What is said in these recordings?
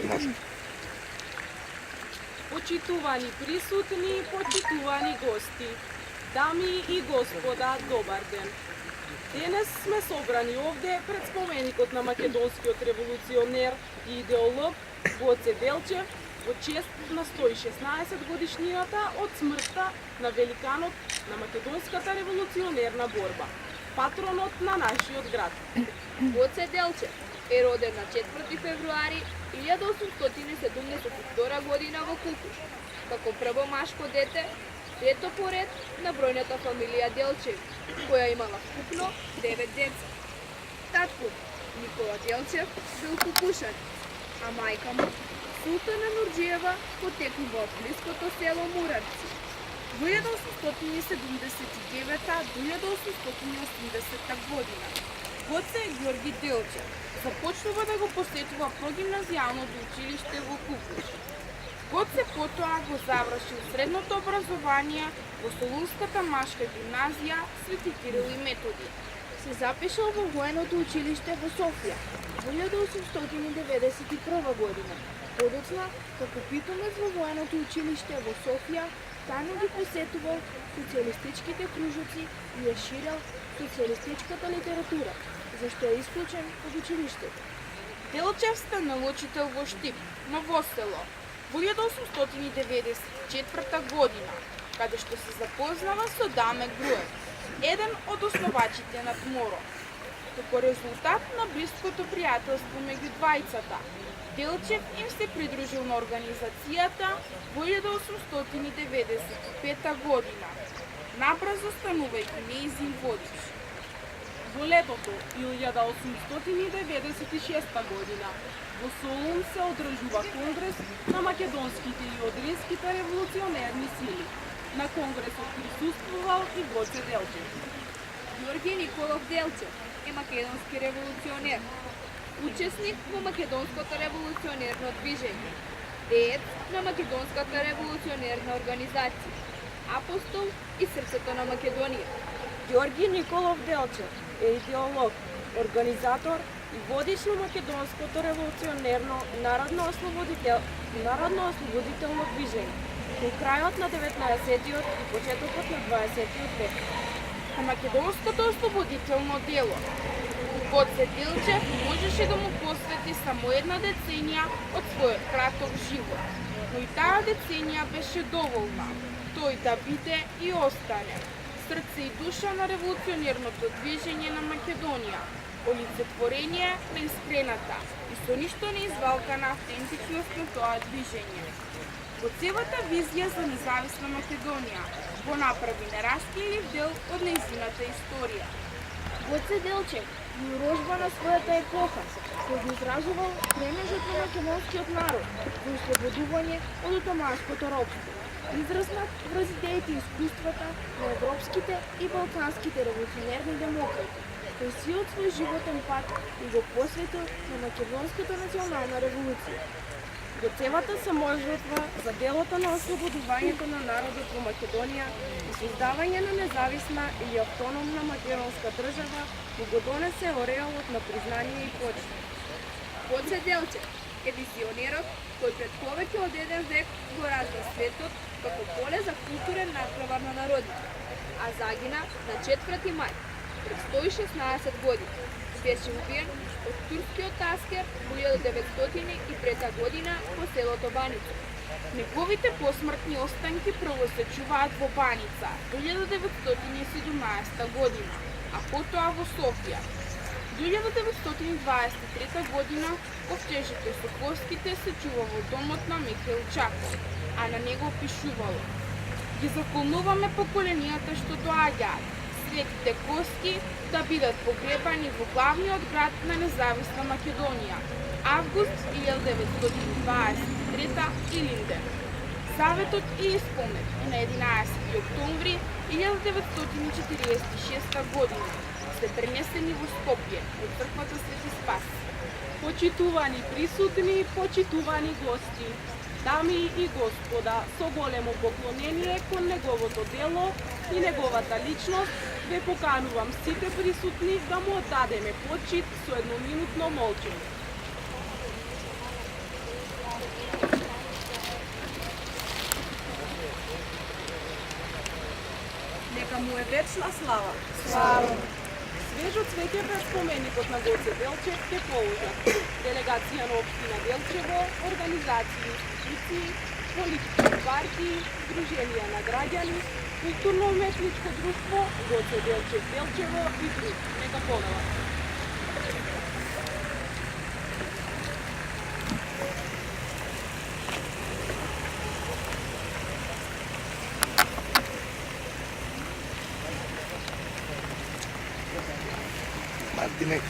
Може. Почитувани присутни, почитувани гости, дами и господа, добар ден. Денес сме собрани овде пред споменикот на македонскиот револуционер и идеолог Гоце Делчев во чест на 116 годишнината од смртта на великанот на македонската револуционерна борба, патронот на нашиот град. Гоце Делчев е роден на 4 февруари 1872 година во Кукуш, како прво машко дете, трето поред на бројната фамилија Делчев, која имала вкупно 9 деца. Татко Никола Делчев бил кукушан, а мајка му, Султана Нурџиева, потекнува од блиското село Мурарци. Во 1879-1880 година Гоце Ѓорги Делчев започнува да го посетува прогимназијалното училиште во Кукуш. Гоце потоа го завршил средното образование во Солунската машка гимназија Свети Кирил и Методи. Се запишал во военото училиште во Софија во 1891 година. Подоцна, како питомец во военото училиште во Софија, тајно ги посетувал социјалистичките кружоци и ја ширел социјалистичката литература, зашто е исклучен од училиштето. Делчев станал учител во Штип, но во село, во 1894 година, каде што се запознава со Даме Груев, еден од основачите на ТМОРО. Како резултат на блиското пријателство меѓу двајцата, Делчев им се придружил на организацијата во 1895 година, набрзо станувајќи нејзин водич. Во летото 1896 година во Солун се одржува конгрес на македонските и одринските револуционерни сили. На конгресот присуствувал и Гоце Делчев. Ѓорги Николов Делчев е македонски револуционер, учесник во македонското револуционерно движење, деец на македонската револуционерна организација, апостол и срцето на Македонија. Ѓорги Николов Делчев е идеолог, организатор и водич на македонското револуционерно народно-ослободително движење во крајот на 19-тиот и почетокот на 20-тиот век. На македонското ослободително дело Гоце Делчев можеше да му посвети само една деценија од својот краток живот, но и таа деценија беше доволна тој да биде и остане срце и душа на револуционерното движење на Македонија, олицетворение на искрената и со ништо не извалкана автентичност на тоа движење. Гоцевата визија за независна Македонија го направи нераскинлив дел од нејзината историја. Гоце Делчев во рожба на својата епоха, кој го изразувал стремежот на македонскиот народ за ослободување од отоманското робство. Изразнат врз идеите и искуствата на европските и балканските револуционерни демократи, кој сиот свој животен пат и го посветил на македонската национална револуција. Гоцевата саможртва за делото на ослободувањето на народот во Македонија и создавање на независна или автономна македонска држава го донесе ореолот на признание и почит. Гоце Делчев е визионерот кој пред повеќе од еден век го разви светот како поле за културен надпревар на народите, а загина на 4 мај пред 116 години. Беше убиен од турскиот аскер во 1903 година во селото Баница. Неговите посмртни останки прво се чуваат во Баница во 1917 година, а потоа во Софија. До 1923 година ковчежите со коските се чува во домот на Михаил Чаков, а на него пишувало: ги заколнуваме поколенијата што доаѓаат, светите коски да бидат погребани во главниот град на независна Македонија, август 1923 Илинден. Заветот е исполнет и на 11 октомври 1946 година се пренесени во Скопје, во црквата Свети Спас. Почитувани присутни, почитувани гости, дами и господа, со големо поклонение кон неговото дело и неговата личност, ве поканувам сите присутни да му оддадеме почит со едноминутно молчење. вечна слава. Свежо цвеќе пред споменикот на Гоце Делчев ќе положат делегација на општина Делчево, организации, институции, политички партии, здруженија на граѓани, културно-уметничко друштво Гоце Делчев Делчево и други. Нека подават. Мартине.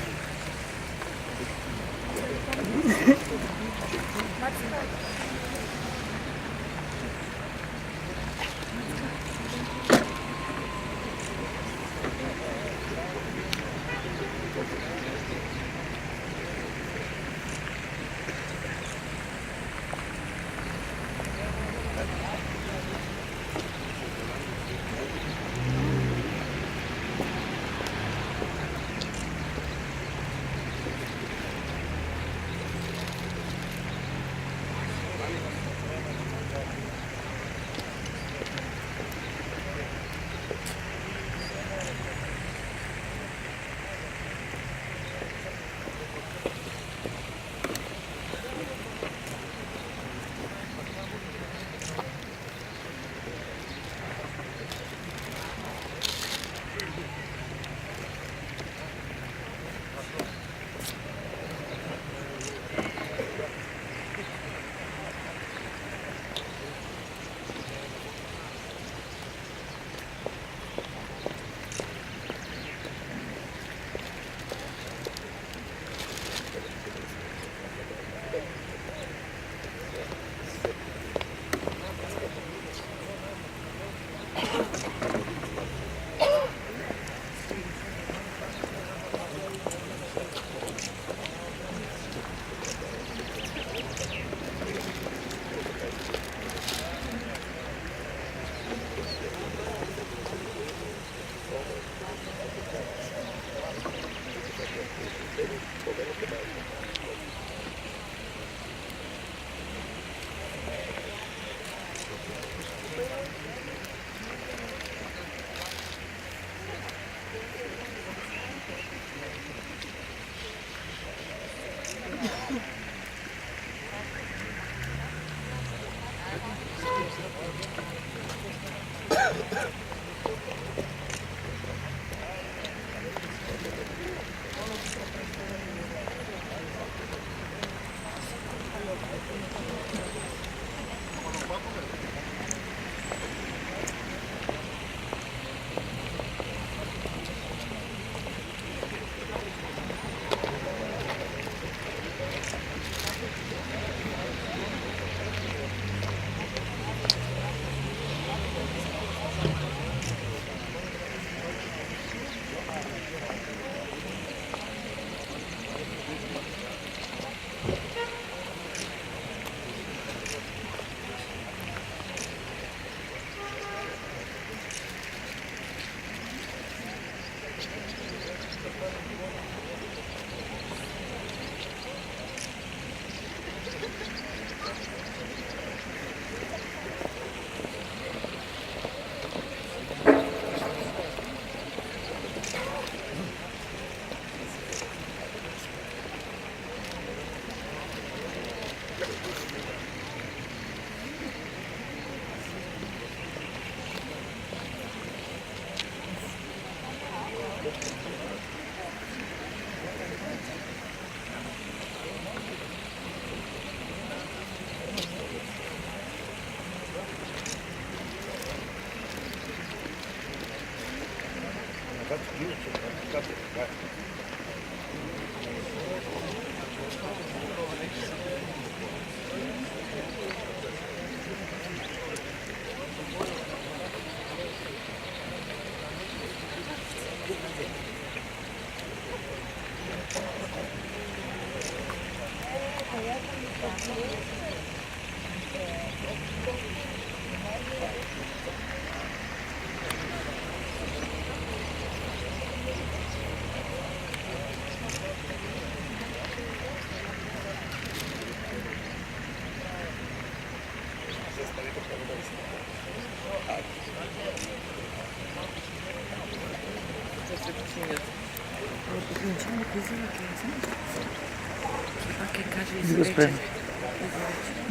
Иди го спреми.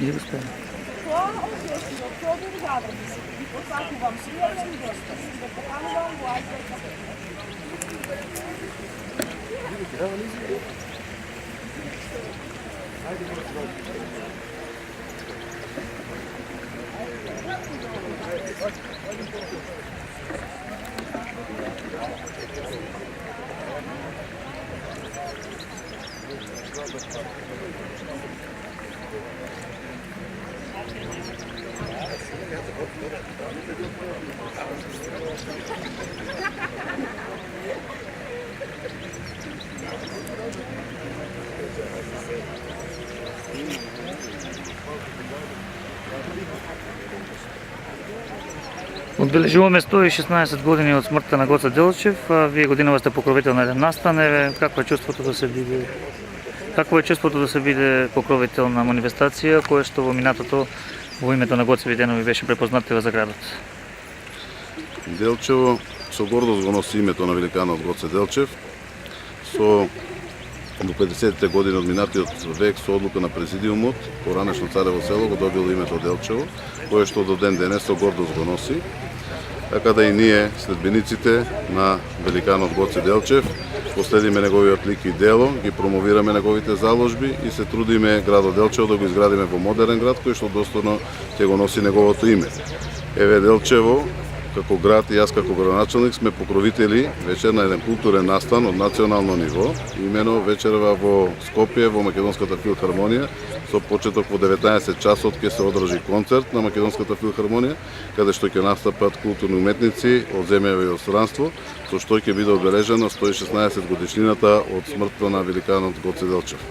Иди го спреми. Тоа освестиво Тодор Гаврди се ви посакувам пријатен достав и да поканувам во Ајзер кафе. Одбележуваме 116 години од смртта на Гоце Делчев. Вие годинава сте покровител на еден настан. Какво е чувството да се биде покровител на манифестација која што во минатото во името на Гоце Виденови беше препознатлива за градот? Делчево со гордост го носи името на великанот Гоце Делчев. Со до 50-те години од минатиот век со одлука на президиумот, поранешно Царево село го добило името Делчево, кое што до ден денес со гордост го носи. Така да и ние, следбениците на великанот Гоце Делчев, последиме неговиот лик и дело, ги промовираме неговите заложби и се трудиме градот Делчево да го изградиме во модерен град кој што достојно ќе го носи неговото име. Еве Делчево, како град и јас како градоначалник сме покровители вечер на еден културен настан од национално ниво, имено вечерва во Скопје во Македонската филхармонија. Со почеток во 19 часот ќе се одржи концерт на Македонската филхармонија, каде што ќе настапат културни уметници од земјава и од странство, со што ќе биде одбележено 116 годишнината од смртта на великанот Гоце Делчев.